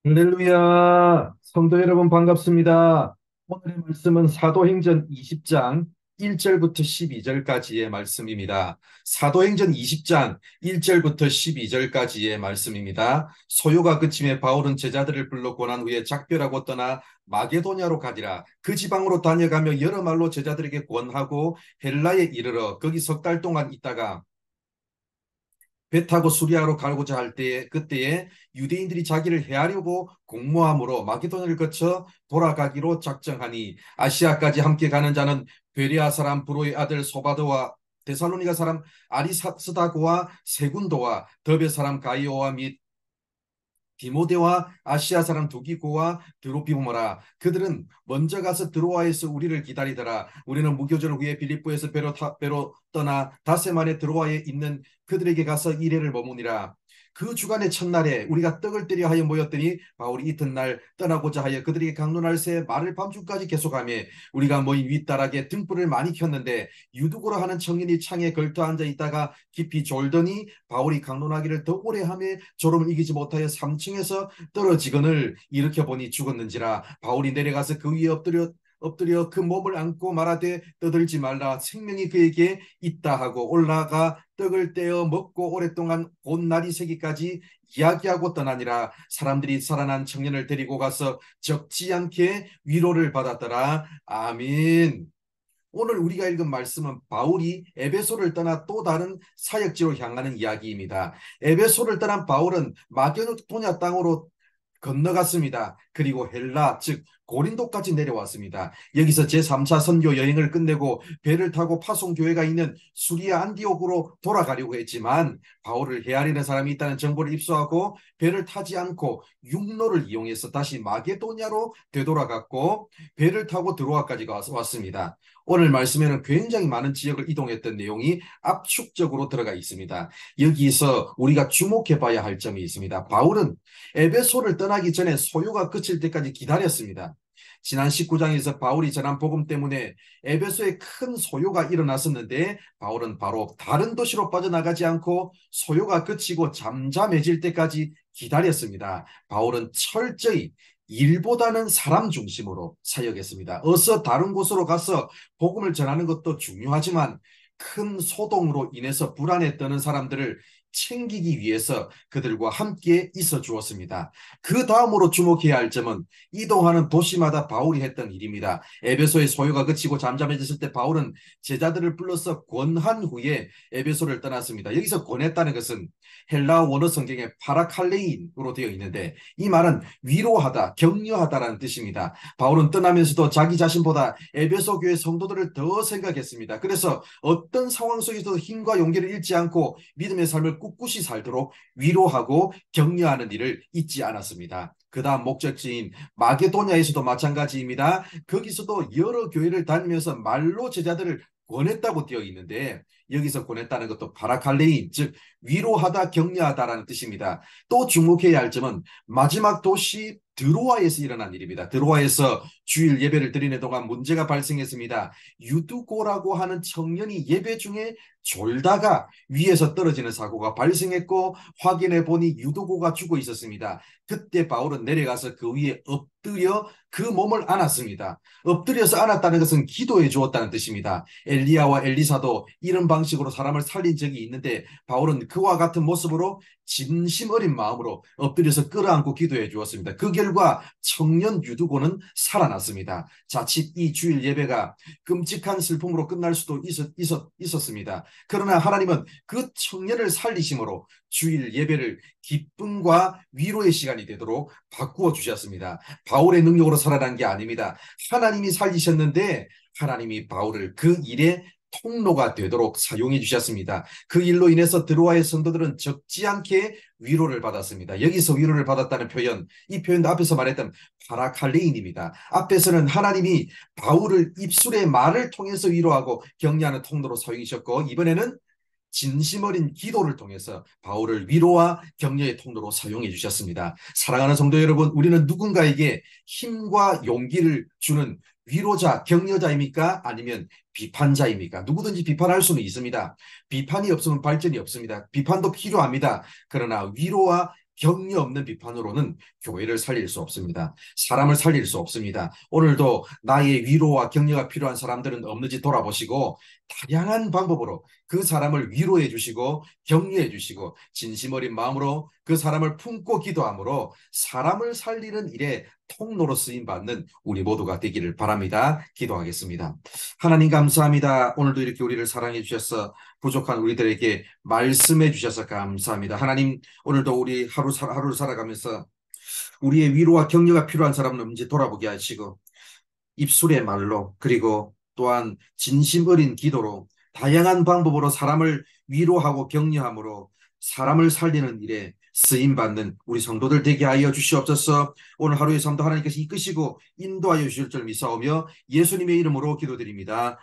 할렐루야, 성도 여러분 반갑습니다. 오늘의 말씀은 사도행전 20장 1절부터 12절까지의 말씀입니다. 사도행전 20장 1절부터 12절까지의 말씀입니다. 소요가 그침에 바울은 제자들을 불러 고난 후에 작별하고 떠나 마게도냐로 가니라. 그 지방으로 다녀가며 여러 말로 제자들에게 권하고 헬라에 이르러 거기 석 달 동안 있다가 배 타고 수리아로 가고자 할 때에 그때에 유대인들이 자기를 해하려고 공모함으로 마게도냐를 거쳐 돌아가기로 작정하니 아시아까지 함께 가는 자는 베레아 사람 브로의 아들 소바도와 데살로니가 사람 아리스다고와 세군도와 더베 사람 가이오와 및 디모데와 아시아 사람 두기고와 드로피모라. 그들은 먼저 가서 드로아에서 우리를 기다리더라. 우리는 무교절 후에 빌립보에서 배로 떠나 닷새 만에 드로아에 있는 그들에게 가서 이레를 머무니라. 그 주간의 첫날에 우리가 떡을 때려 하여 모였더니 바울이 이튿날 떠나고자 하여 그들에게 강론할 새 말을 밤중까지 계속하며 우리가 모인 윗다락에 등불을 많이 켰는데 유두고라 하는 청년이 창에 걸터 앉아 있다가 깊이 졸더니 바울이 강론하기를 더 오래 하며 졸음을 이기지 못하여 3층에서 떨어지거늘 일으켜 보니 죽었는지라. 바울이 내려가서 그 위에 엎드려 그 몸을 안고 말하되 떠들지 말라 생명이 그에게 있다 하고 올라가 떡을 떼어 먹고 오랫동안 곧 날이 새기까지 이야기하고 떠나니라. 사람들이 살아난 청년을 데리고 가서 적지 않게 위로를 받았더라. 아멘. 오늘 우리가 읽은 말씀은 바울이 에베소를 떠나 또 다른 사역지로 향하는 이야기입니다. 에베소를 떠난 바울은 마게도냐 땅으로 건너갔습니다. 그리고 헬라 즉 고린도까지 내려왔습니다. 여기서 제3차 선교 여행을 끝내고 배를 타고 파송교회가 있는 수리아 안디옥으로 돌아가려고 했지만 바울을 헤아리는 사람이 있다는 정보를 입수하고 배를 타지 않고 육로를 이용해서 다시 마게도냐로 되돌아갔고 배를 타고 드로아까지 왔습니다. 오늘 말씀에는 굉장히 많은 지역을 이동했던 내용이 압축적으로 들어가 있습니다. 여기서 우리가 주목해 봐야 할 점이 있습니다. 바울은 에베소를 떠나기 전에 소요가 그칠 때까지 기다렸습니다. 지난 19장에서 바울이 전한 복음 때문에 에베소에 큰 소요가 일어났었는데 바울은 바로 다른 도시로 빠져나가지 않고 소요가 그치고 잠잠해질 때까지 기다렸습니다. 바울은 철저히 일보다는 사람 중심으로 사역했습니다. 어서 다른 곳으로 가서 복음을 전하는 것도 중요하지만 큰 소동으로 인해서 불안에 떠는 사람들을 챙기기 위해서 그들과 함께 있어 주었습니다. 그 다음으로 주목해야 할 점은 이동하는 도시마다 바울이 했던 일입니다. 에베소의 소요가 그치고 잠잠해졌을 때 바울은 제자들을 불러서 권한 후에 에베소를 떠났습니다. 여기서 권했다는 것은 헬라어 원어 성경에 파라칼레인으로 되어 있는데 이 말은 위로하다, 격려하다라는 뜻입니다. 바울은 떠나면서도 자기 자신보다 에베소 교회 성도들을 더 생각했습니다. 그래서 어떤 상황 속에서도 힘과 용기를 잃지 않고 믿음의 삶을 꿋꿋이 살도록 위로하고 격려하는 일을 잊지 않았습니다. 그 다음 목적지인 마게도냐에서도 마찬가지입니다. 거기서도 여러 교회를 다니면서 말로 제자들을 권했다고 되어 있는데 여기서 권했다는 것도 파라칼레인 즉 위로하다 격려하다라는 뜻입니다. 또 주목해야 할 점은 마지막 도시 드로아에서 일어난 일입니다. 드로아에서 주일 예배를 드리는 동안 문제가 발생했습니다. 유두고라고 하는 청년이 예배 중에 졸다가 위에서 떨어지는 사고가 발생했고 확인해 보니 유두고가 죽어 있었습니다. 그때 바울은 내려가서 그 위에 엎드려 그 몸을 안았습니다. 엎드려서 안았다는 것은 기도해 주었다는 뜻입니다. 엘리야와 엘리사도 이런 방식으로 사람을 살린 적이 있는데 바울은 그와 같은 모습으로 진심 어린 마음으로 엎드려서 끌어안고 기도해 주었습니다. 그 결과 청년 유두고는 살아났습니다. 자칫 이 주일 예배가 끔찍한 슬픔으로 끝날 수도 있었습니다. 그러나 하나님은 그 청년을 살리심으로 주일 예배를 기쁨과 위로의 시간이 되도록 바꾸어 주셨습니다. 바울의 능력으로 살아난 게 아닙니다. 하나님이 살리셨는데 하나님이 바울을 그 일에 통로가 되도록 사용해 주셨습니다. 그 일로 인해서 드로아의 성도들은 적지 않게 위로를 받았습니다. 여기서 위로를 받았다는 표현, 이 표현도 앞에서 말했던 파라칼레인입니다. 앞에서는 하나님이 바울을 입술의 말을 통해서 위로하고 격려하는 통로로 사용하셨고 이번에는 진심 어린 기도를 통해서 바울을 위로와 격려의 통로로 사용해 주셨습니다. 사랑하는 성도 여러분, 우리는 누군가에게 힘과 용기를 주는 위로자, 격려자입니까? 아니면 비판자입니까? 누구든지 비판할 수는 있습니다. 비판이 없으면 발전이 없습니다. 비판도 필요합니다. 그러나 위로와 격려 없는 비판으로는 교회를 살릴 수 없습니다. 사람을 살릴 수 없습니다. 오늘도 나의 위로와 격려가 필요한 사람들은 없는지 돌아보시고 다양한 방법으로 그 사람을 위로해 주시고 격려해 주시고 진심 어린 마음으로 그 사람을 품고 기도함으로 사람을 살리는 일에 통로로 쓰임 받는 우리 모두가 되기를 바랍니다. 기도하겠습니다. 하나님 감사합니다. 오늘도 이렇게 우리를 사랑해 주셔서 부족한 우리들에게 말씀해 주셔서 감사합니다. 하나님 오늘도 우리 하루를 살아가면서 우리의 위로와 격려가 필요한 사람은 없는지 돌아보게 하시고 입술의 말로 그리고 또한 진심 어린 기도로 다양한 방법으로 사람을 위로하고 격려함으로 사람을 살리는 일에 쓰임받는 우리 성도들 되게 하여 주시옵소서. 오늘 하루의 삶도 하나님께서 이끄시고 인도하여 주실 줄 믿사오며 예수님의 이름으로 기도드립니다.